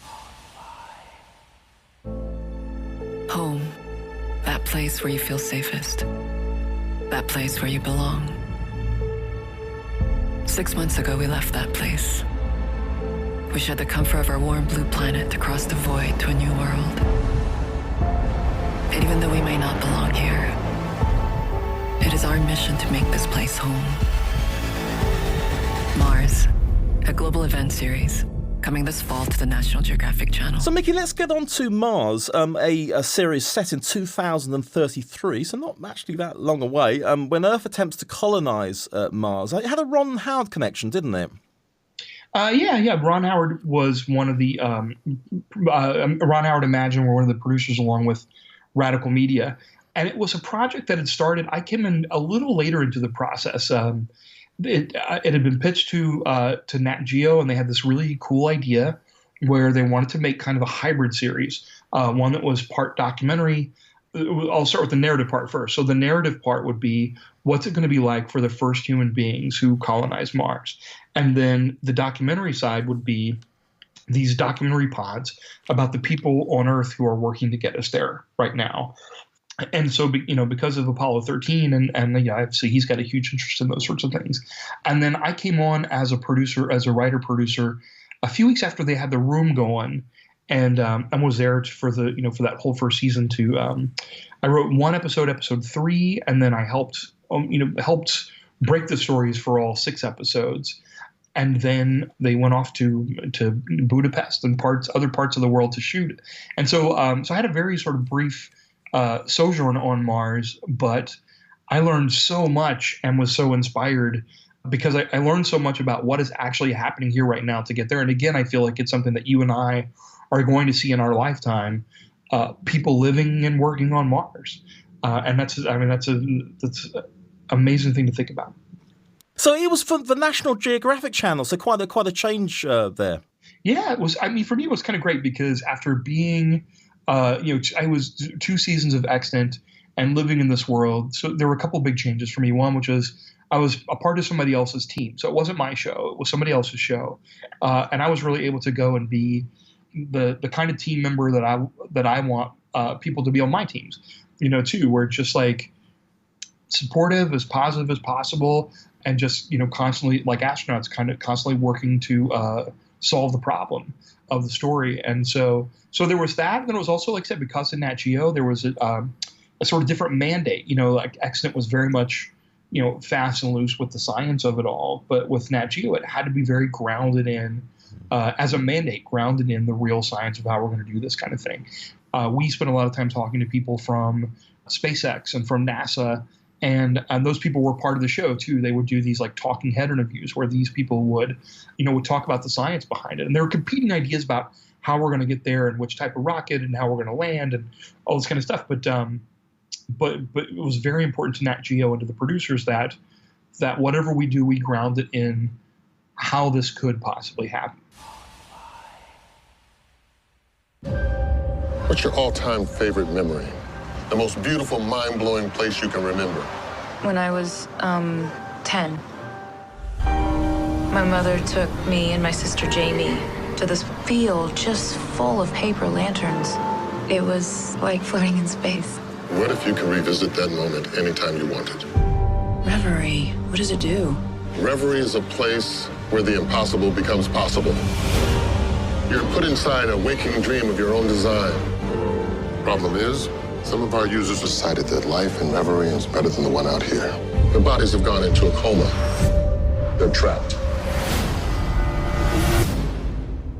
Home. That place where you feel safest. That place where you belong. 6 months ago, we left that place. We shared the comfort of our warm blue planet to cross the void to a new world. And even though we may not belong here, it is our mission to make this place home. Mars, a global event series, coming this fall to the National Geographic Channel. So, Mickey, let's get on to Mars, a series set in 2033, so not actually that long away, when Earth attempts to colonise Mars. It had a Ron Howard connection, didn't it? Yeah. Ron Howard was one of the Ron Howard Imagine were one of the producers along with Radical Media, and it was a project that had started. I came in a little later into the process. It had been pitched to Nat Geo, and they had this really cool idea where they wanted to make kind of a hybrid series, one that was part documentary. I'll start with the narrative part first. So the narrative part would be, what's it going to be like for the first human beings who colonize Mars? And then the documentary side would be these documentary pods about the people on Earth who are working to get us there right now. And so, because of Apollo 13 and obviously he's got a huge interest in those sorts of things. And then I came on as a producer, as a writer-producer, a few weeks after they had the room going, and was there for the, for that whole first season to, I wrote one episode 3, and then I helped break the stories for all 6 episodes. And then they went off to Budapest and other parts of the world to shoot it. And so I had a very sort of brief sojourn on Mars, but I learned so much and was so inspired because I learned so much about what is actually happening here right now to get there. And again, I feel like it's something that you and I are going to see in our lifetime, people living and working on Mars. And that's amazing thing to think about. So it was for the National Geographic Channel, so quite a change there. Yeah, it was. I mean, for me, it was kind of great because after being, I was 2 seasons of Extant and living in this world. So there were a couple of big changes for me. One, which was I was a part of somebody else's team. So it wasn't my show. It was somebody else's show. And I was really able to go and be the kind of team member that I want people to be on my teams, too, where it's just like supportive, as positive as possible, and just, constantly, like astronauts, kind of constantly working to solve the problem of the story. And so there was that. And then it was also, like I said, because in Nat Geo, there was a sort of different mandate. Like Extant was very much, fast and loose with the science of it all. But with Nat Geo, it had to be very grounded in, as a mandate, grounded in the real science of how we're going to do this kind of thing. We spent a lot of time talking to people from SpaceX and from NASA, and those people were part of the show too. They would do these like talking head interviews where these people would talk about the science behind it. And there were competing ideas about how we're going to get there and which type of rocket and how we're going to land and all this kind of stuff. But it was very important to Nat Geo and to the producers that whatever we do, we ground it in how this could possibly happen. What's your all-time favorite memory? The most beautiful, mind-blowing place you can remember? When I was 10, my mother took me and my sister Jamie to this field just full of paper lanterns. It was like floating in space. What if you could revisit that moment anytime you wanted? Reverie. What does it do? Reverie is a place where the impossible becomes possible. You're put inside a waking dream of your own design. Problem is, some of our users decided that life in Reverie is better than the one out here. Their bodies have gone into a coma. They're trapped.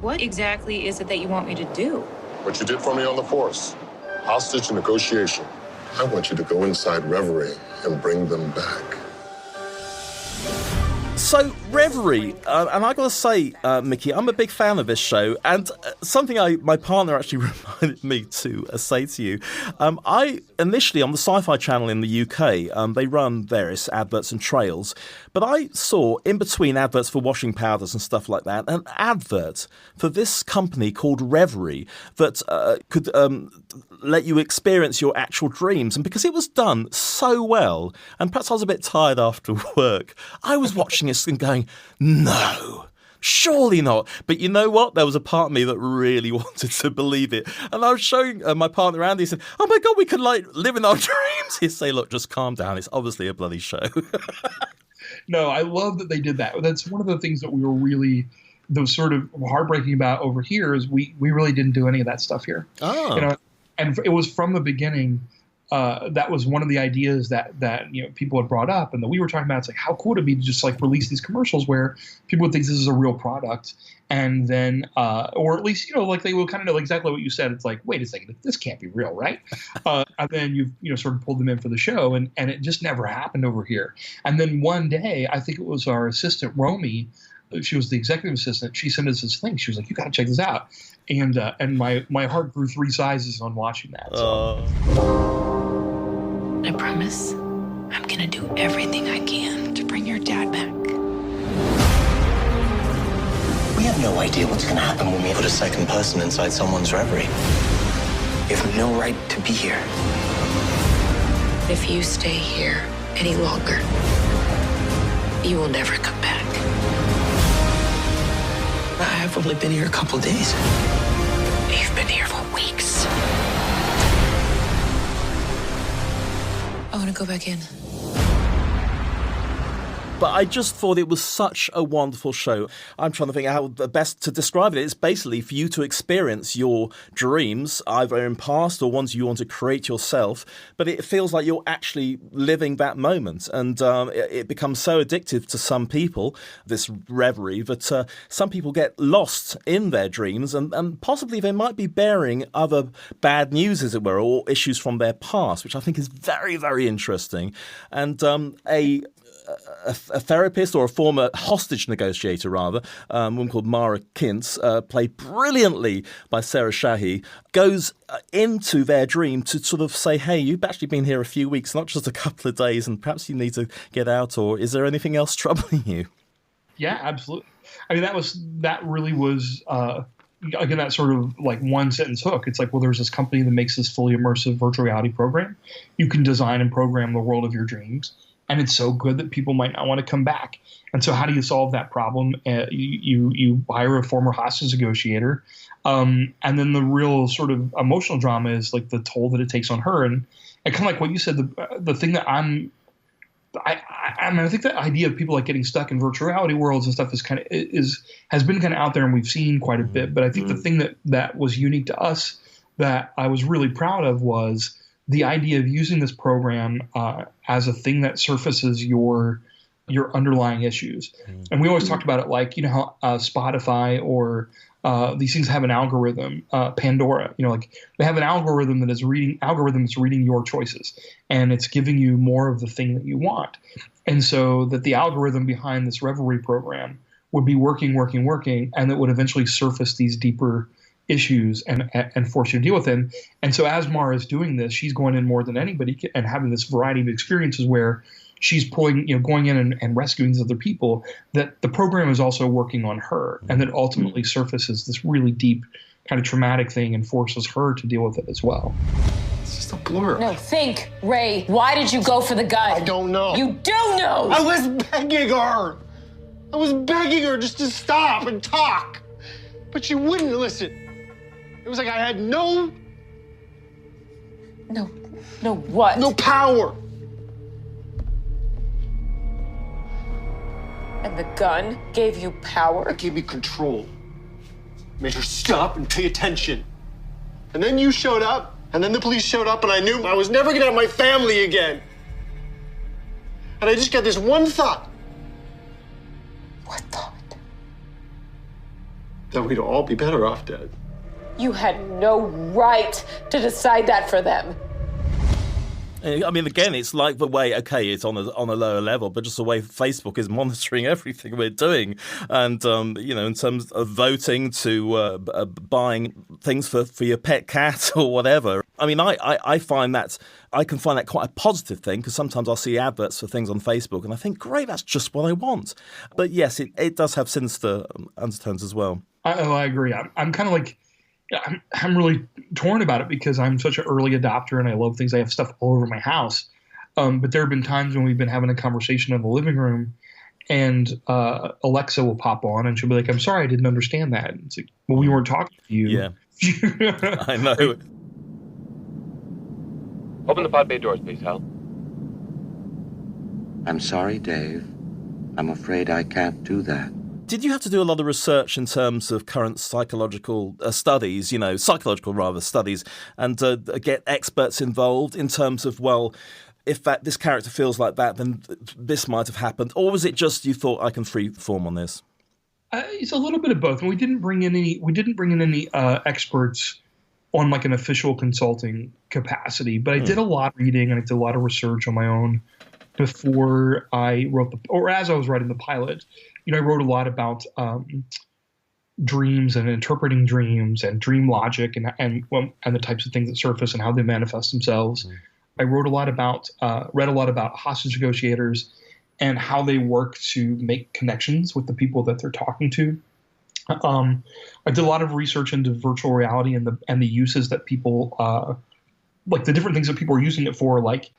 What exactly is it that you want me to do? What you did for me on the Force. Hostage negotiation. I want you to go inside Reverie and bring them back. So, Reverie, and I got to say, Mickey, I'm a big fan of this show, and something my partner actually reminded me to say to you. I initially, on the Sci-Fi Channel in the UK, they run various adverts and trails, but I saw, in between adverts for washing powders and stuff like that, an advert for this company called Reverie that could let you experience your actual dreams. And because it was done so well, and perhaps I was a bit tired after work, I was watching this and going, no, surely not. But you know what? There was a part of me that really wanted to believe it. And I was showing my partner Andy, said, oh my God, we could like live in our dreams. He'd say, look, just calm down. It's obviously a bloody show. No, I love that they did that. That's one of the things that we were really, those sort of heartbreaking about over here is we really didn't do any of that stuff here. Oh. And it was from the beginning. That was one of the ideas that people had brought up and that we were talking about. It's like, how cool would it be to just like release these commercials where people would think this is a real product, and then or at least like they will kind of know exactly what you said. It's like, wait a second, this can't be real, right? And then you sort of pulled them in for the show, and it just never happened over here. And then one day, I think it was our assistant Romy. She was the executive assistant. She sent us this thing. She was like, you got to check this out. And my heart grew 3 sizes on watching that. So. I promise I'm gonna do everything I can to bring your dad back. We have no idea what's going to happen when we put a second person inside someone's reverie. You have no right to be here. If you stay here any longer, you will never come back. I've only been here a couple of days. You've been here for weeks. I want to go back in. But I just thought it was such a wonderful show. I'm trying to think how the best to describe it. It's basically for you to experience your dreams, either in past or ones you want to create yourself. But it feels like you're actually living that moment. And it becomes so addictive to some people, this reverie, that some people get lost in their dreams. And possibly they might be bearing other bad news, as it were, or issues from their past, which I think is very, very interesting. And therapist or a former hostage negotiator, rather, a woman called Mara Kintz, played brilliantly by Sarah Shahi, goes into their dream to sort of say, hey, you've actually been here a few weeks, not just a couple of days, and perhaps you need to get out, or is there anything else troubling you? Yeah, absolutely. I mean, that really was, again, that sort of like one sentence hook. It's like, well, there's this company that makes this fully immersive virtual reality program. You can design and program the world of your dreams. And it's so good that people might not want to come back. And so how do you solve that problem? You hire a former hostage negotiator. And then the real sort of emotional drama is like the toll that it takes on her. And kind of like what you said, the thing that I mean, I think the idea of people like getting stuck in virtual reality worlds and stuff has been kind of out there, and we've seen quite a bit. But I think the thing that was unique to us that I was really proud of was the idea of using this program as a thing that surfaces your underlying issues. And we always talked about it like, you know, how Spotify or these things have an algorithm, Pandora, you know, like they have an algorithm that is reading your choices, and it's giving you more of the thing that you want. And so that the algorithm behind this Revelry program would be working, and that would eventually surface these deeper issues and force you to deal with them. And so as Mara is doing this, she's going in more than anybody and having this variety of experiences where she's going in and rescuing these other people, that the program is also working on her, and that ultimately surfaces this really deep kind of traumatic thing and forces her to deal with it as well. It's just a blur. No, think, Ray. Why did you go for the gun? I don't know. You do know! I was begging her. I was begging her just to stop and talk. But she wouldn't listen. It was like I had no what? No power. And the gun gave you power? It gave me control. Made her stop and pay attention. And then you showed up, and then the police showed up, and I knew I was never gonna have my family again. And I just got this one thought. What thought? That we'd all be better off dead. You had no right to decide that for them. I mean, again, it's like the way, okay, it's on a lower level, but just the way Facebook is monitoring everything we're doing. And, you know, in terms of voting to buying things for your pet cat or whatever. I mean, I find that, I can find that quite a positive thing, because sometimes I'll see adverts for things on Facebook and I think, great, that's just what I want. But yes, it does have sinister undertones as well. I agree. I'm kind of like, I'm really torn about it because I'm such an early adopter and I love things. I have stuff all over my house. But there have been times when we've been having a conversation in the living room and Alexa will pop on and she'll be like, I'm sorry, I didn't understand that. And it's like, well, we weren't talking to you. Yeah. I know. Open the pod bay doors, please, Hal. I'm sorry, Dave. I'm afraid I can't do that. Did you have to do a lot of research in terms of current psychological studies, psychological studies, and get experts involved in terms of, well, if this character feels like that, then this might have happened? Or was it just you thought, I can free form on this? It's a little bit of both. And we didn't bring in any experts on like an official consulting capacity, but I did a lot of reading and I did a lot of research on my own before I wrote as I was writing the pilot. You know, I wrote a lot about dreams and interpreting dreams and dream logic and the types of things that surface and how they manifest themselves. I read a lot about hostage negotiators and how they work to make connections with the people that they're talking to. I did a lot of research into virtual reality and the uses that people like the different things that people are using it for. Like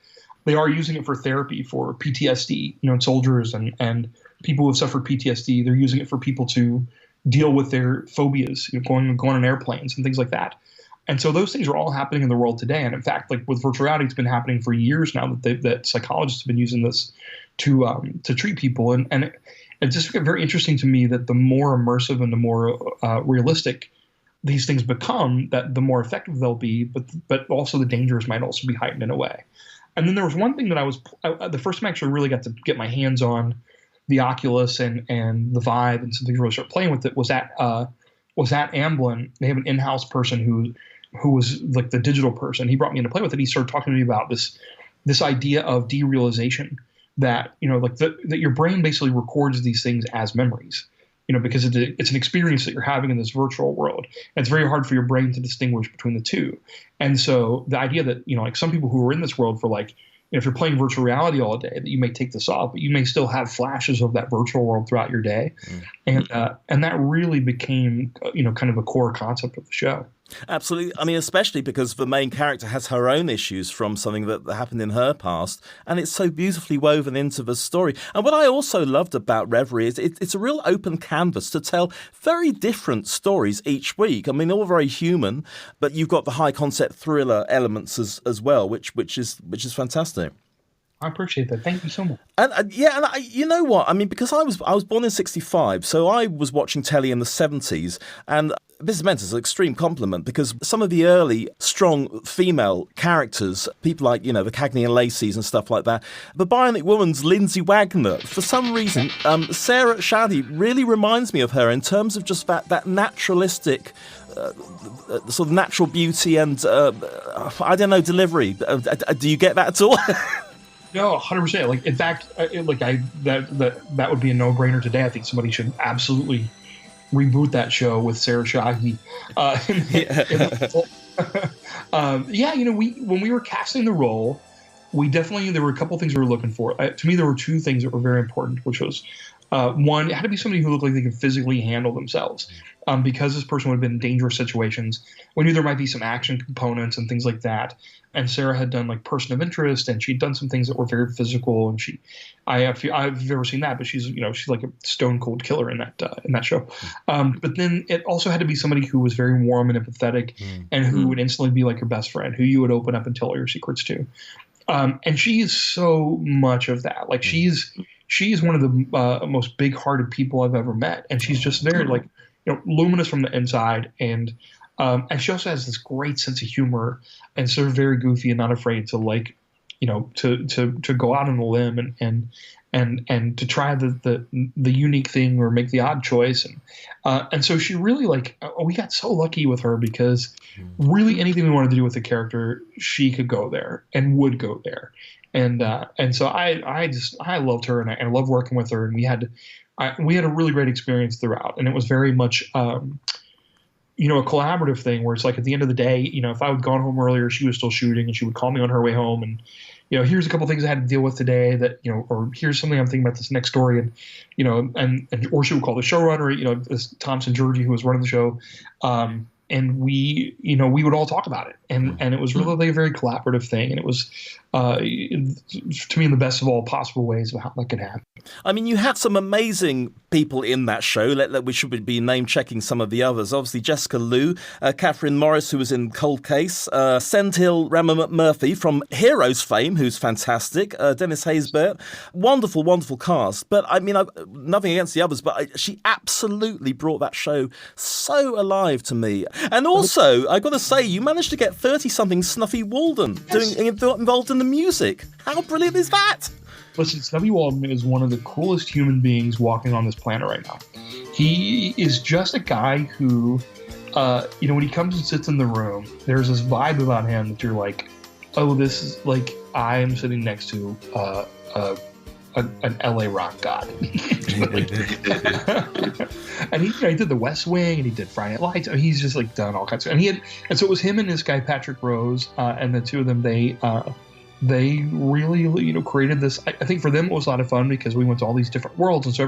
they are using it for therapy for PTSD, soldiers and people who have suffered PTSD. They're using it for people to deal with their phobias, going on airplanes and things like that. And so those things are all happening in the world today. And in fact, like with virtual reality, it's been happening for years now that psychologists have been using this to treat people. And it just got very interesting to me that the more immersive and the more realistic these things become, that the more effective they'll be, but also the dangers might also be heightened in a way. And then there was one thing that the first time I actually really got to get my hands on the Oculus and the Vive and some things really start playing with it was at Amblin. They have an in-house person who was like the digital person. He brought me in to play with it. He started talking to me about this idea of derealization, that, like that your brain basically records these things as memories, because it's an experience that you're having in this virtual world. And it's very hard for your brain to distinguish between the two. And so the idea that, like some people who are in this world for like, if you're playing virtual reality all day, that you may take this off, but you may still have flashes of that virtual world throughout your day. And that really became, kind of a core concept of the show. Absolutely. I mean, especially because the main character has her own issues from something that happened in her past, and it's so beautifully woven into the story. And what I also loved about Reverie is it's a real open canvas to tell very different stories each week. I mean, all very human, but you've got the high concept thriller elements as well, which is fantastic. I appreciate that. Thank you so much. And you know what? I mean, because I was born in '65, so I was watching telly in the '70s, and this is meant as an extreme compliment because some of the early strong female characters, people like, the Cagney and Lacey's and stuff like that, the Bionic Woman's Lindsay Wagner, for some reason, Sarah Shadi really reminds me of her in terms of just that naturalistic sort of natural beauty and, delivery. Do you get that at all? No, 100%. Like, in fact, that would be a no-brainer today. I think somebody should absolutely reboot that show with Sarah Shaheen. When we were casting the role, there were a couple of things we were looking for. To me, there were two things that were very important, which was, one, it had to be somebody who looked like they could physically handle themselves. Because this person would have been in dangerous situations, we knew there might be some action components and things like that. And Sarah had done like Person of Interest, and she'd done some things that were very physical. And I've never seen that, but she's like a stone cold killer in that show. But then it also had to be somebody who was very warm and empathetic, and who would instantly be like your best friend, who you would open up and tell all your secrets to. And she is so much of that. Like she's one of the most big-hearted people I've ever met, and she's just very like, luminous from the inside, and she also has this great sense of humor, and sort of very goofy and not afraid to like, to go out on a limb and to try the unique thing or make the odd choice, and so she really we got so lucky with her because really anything we wanted to do with the character, she could go there and would go there, and so I loved her, and I loved working with her, and we had a really great experience throughout, and it was very much, a collaborative thing where it's like at the end of the day, if I had gone home earlier, she was still shooting, and she would call me on her way home, and here's a couple things I had to deal with today that or here's something I'm thinking about this next story, and or she would call the showrunner, this Thompson Georgie who was running the show, and we would all talk about it, and it was really a very collaborative thing, and it was to me in the best of all possible ways of how that could happen. I mean, you had some amazing people in that show. We should be name-checking some of the others. Obviously, Jessica Liu, Catherine Morris, who was in Cold Case, Senthil Rama McMurphy from Heroes fame, who's fantastic, Dennis Haysbert. Wonderful, wonderful cast. But, I mean, nothing against the others, but she absolutely brought that show so alive to me. And also, I got to say, you managed to get 30-something Snuffy Walden involved in the music. How brilliant is that? Listen, Snuffy Walden is one of the coolest human beings walking on this planet right now. He is just a guy who, when he comes and sits in the room, there's this vibe about him that you're like, oh, this is like I am sitting next to an LA rock god. And he did The West Wing, and he did Friday Night Lights. I mean, he's just like done all kinds of, and so it was him and this guy Patrick Rose, and the two of them, they really, created this. I think for them it was a lot of fun because we went to all these different worlds, and so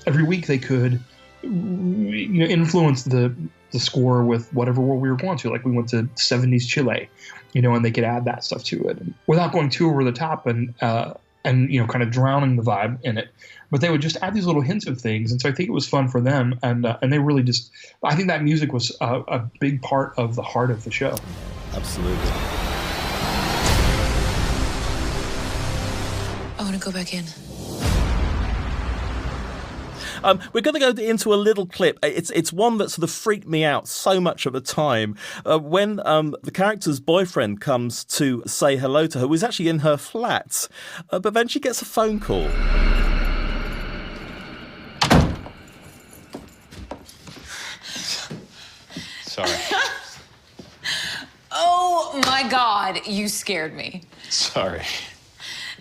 every week they could, influence the score with whatever world we were going to. Like we went to 70s Chile, and they could add that stuff to it without going too over the top and kind of drowning the vibe in it. But they would just add these little hints of things, and so I think it was fun for them, and they really just. I think that music was a big part of the heart of the show. Absolutely. I want to go back in. We're going to go into a little clip. It's one that sort of freaked me out so much at the time. When the character's boyfriend comes to say hello to her, who's actually in her flat, but then she gets a phone call. Sorry. Oh my God, you scared me. Sorry.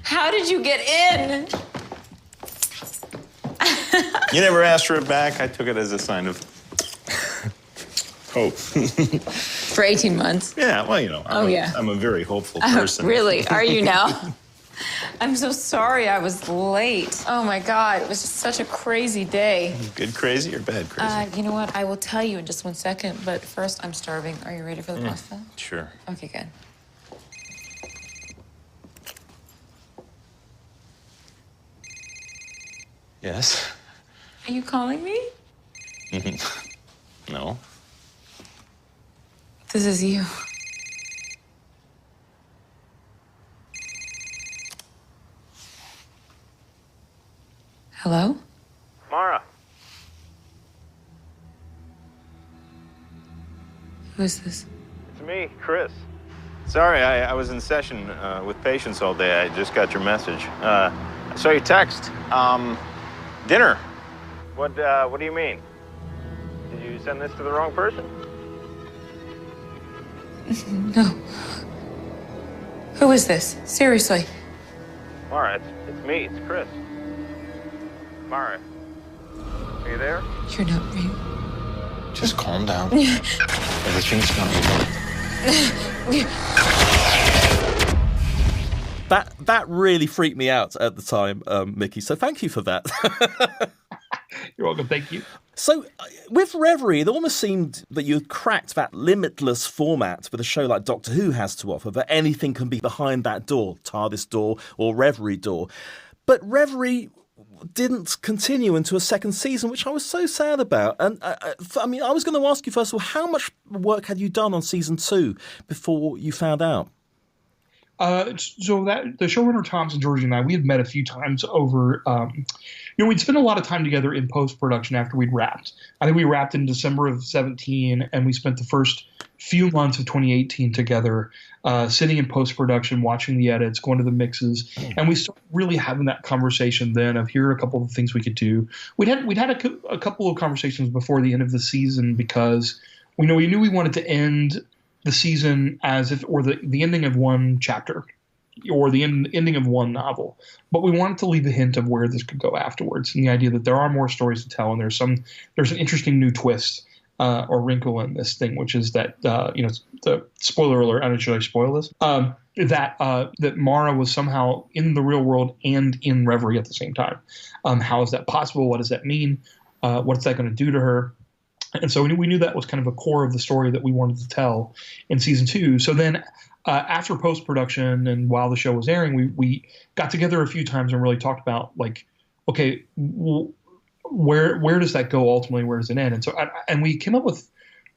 How did you get in? You never asked for it back. I took it as a sign of hope. For 18 months. Yeah, well, I'm a very hopeful person. Really? Are you now? I'm so sorry I was late. Oh my God, it was just such a crazy day. Good crazy or bad crazy? You know what? I will tell you in just 1 second, but first I'm starving. Are you ready for the pasta? Sure. Okay, good. Yes. Are you calling me? No. This is you. Hello? Mara. Who is this? It's me, Chris. Sorry, I was in session with patients all day. I just got your message. I saw your text. Dinner. What do you mean? Did you send this to the wrong person? No. Who is this? Seriously. Mara, it's me. It's Chris. Mara, are you there? You're not real. Just calm down. Everything's gonna be fine. That really freaked me out at the time, Mickey. So thank you for that. You're welcome. Thank you. So with Reverie, it almost seemed that you had cracked that limitless format with a show like Doctor Who has to offer, that anything can be behind that door, TARDIS door or Reverie door. But Reverie didn't continue into a second season, which I was so sad about. And I was going to ask you first of all, how much work had you done on season 2 before you found out? So that the showrunner Thomas and Georgie and I, we had met a few times over. We'd spent a lot of time together in post production after we'd wrapped. I think we wrapped in December of 2017, and we spent the first few months of 2018 together, sitting in post production, watching the edits, going to the mixes, and we started really having that conversation then of here are a couple of things we could do. We'd had a couple of conversations before the end of the season because we knew we wanted to end the season as if, or the ending of one chapter, or the ending of one novel. But we wanted to leave a hint of where this could go afterwards, and the idea that there are more stories to tell, and there's an interesting new twist or wrinkle in this thing, which is that the spoiler alert. I don't know, should I spoil this? That Mara was somehow in the real world and in Reverie at the same time. How is that possible? What does that mean? What's that going to do to her? And so we knew that was kind of a core of the story that we wanted to tell in season 2. So then after post-production and while the show was airing, we got together a few times and really talked about, like, okay, where does that go ultimately? Where does it end? And so and we came up with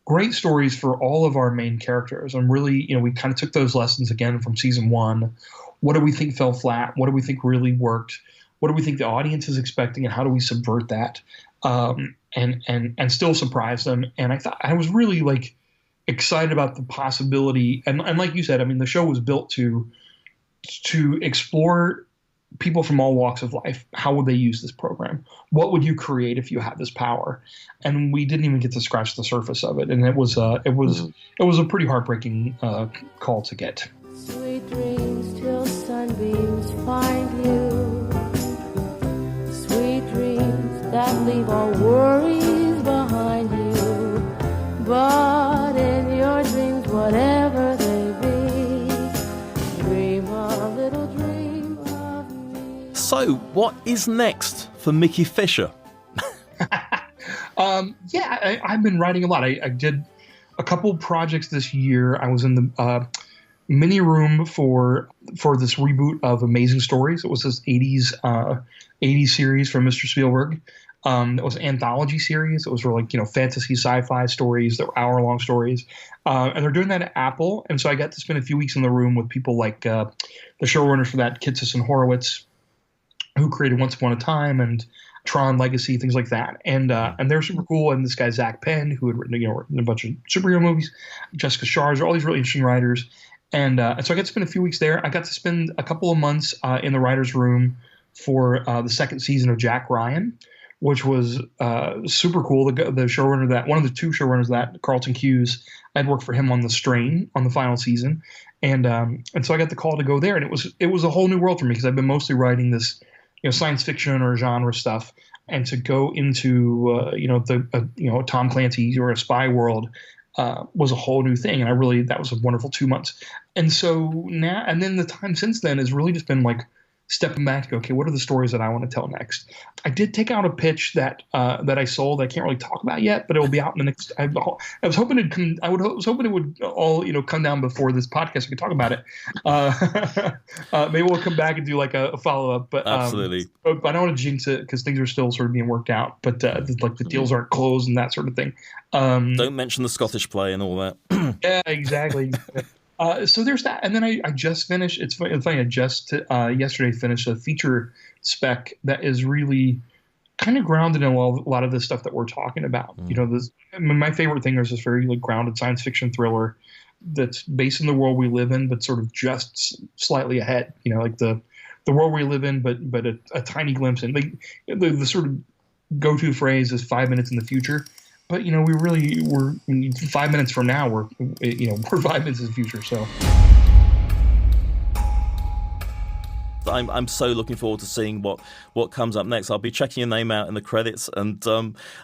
great stories for all of our main characters. And really, we kind of took those lessons again from season 1. What do we think fell flat? What do we think really worked? What do we think the audience is expecting? And how do we subvert that? And still surprise them. And I was really excited about the possibility. And like you said, I mean, the show was built to explore people from all walks of life. How would they use this program? What would you create if you had this power? And we didn't even get to scratch the surface of it. And it was a pretty heartbreaking call to get. Sweet dreams till sunbeams find you. Sweet dreams that leave all worries behind you. But in your dreams, whatever they be, dream a little dream of me. So, what is next for Mickey Fisher? I've been writing a lot. I did a couple projects this year. I was in the mini room for this reboot of Amazing Stories. It was this 80s series from Mr. Spielberg. It was an anthology series. It was for fantasy sci-fi stories that were hour-long stories. And they're doing that at Apple. And so I got to spend a few weeks in the room with people like the showrunners for that, Kitsis and Horowitz, who created Once Upon a Time and Tron Legacy, things like that. And they're super cool. And this guy, Zach Penn, who had written a bunch of superhero movies, Jessica Shards, all these really interesting writers. And so I got to spend a few weeks there. I got to spend a couple of months in the writer's room for the second season of Jack Ryan, which was super cool. The showrunner one of the two showrunners that, Carlton Hughes, I'd worked for him on The Strain on the final season. And so I got the call to go there, and it was a whole new world for me because I've been mostly writing this, science fiction or genre stuff, and to go into Tom Clancy or a spy world was a whole new thing, and that was a wonderful 2 months. And so now, and then the time since then has really just been like stepping back to go, okay, what are the stories that I want to tell next? I did take out a pitch that I sold. I can't really talk about yet, but it will be out in the next. I was hoping it would all come down before this podcast. We could talk about it. Maybe we'll come back and do like a follow up. But absolutely. But I don't want to jinx it because things are still sort of being worked out. But like the deals aren't closed and that sort of thing. Don't mention the Scottish play and all that. Yeah, exactly. So there's that, and then I just finished. It's funny. I just yesterday finished a feature spec that is really kind of grounded in a lot of the stuff that we're talking about. My favorite thing is this very grounded science fiction thriller that's based in the world we live in, but sort of just slightly ahead. Like the world we live in, but a tiny glimpse in. The sort of go-to phrase is 5 minutes in the future. But we're 5 minutes from now. We're 5 minutes in the future. So I'm so looking forward to seeing what comes up next. I'll be checking your name out in the credits, and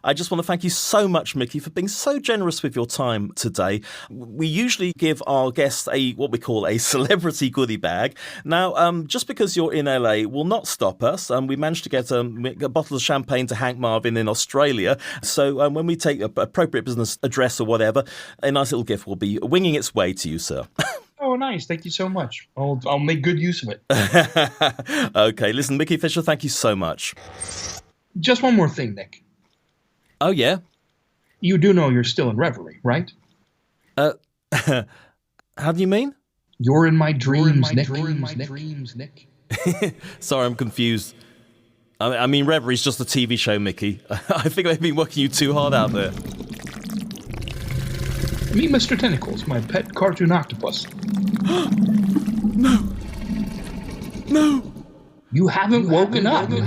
I just want to thank you so much, Mickey, for being so generous with your time today. We usually give our guests what we call a celebrity goodie bag. Now, just because you're in LA will not stop us. We managed to get a bottle of champagne to Hank Marvin in Australia. So when we take an appropriate business address or whatever, a nice little gift will be winging its way to you, sir. Oh, nice. Thank you so much. I'll make good use of it. Okay. Listen, Mickey Fisher, thank you so much. Just one more thing, Nick. Oh, yeah? You do know you're still in reverie, right? How do you mean? You're in my dreams, Nick. Sorry, I'm confused. I mean, Reverie's just a TV show, Mickey. I think they've been working you too hard out there. Meet Mr. Tentacles, my pet cartoon octopus. No! You haven't woken up. No!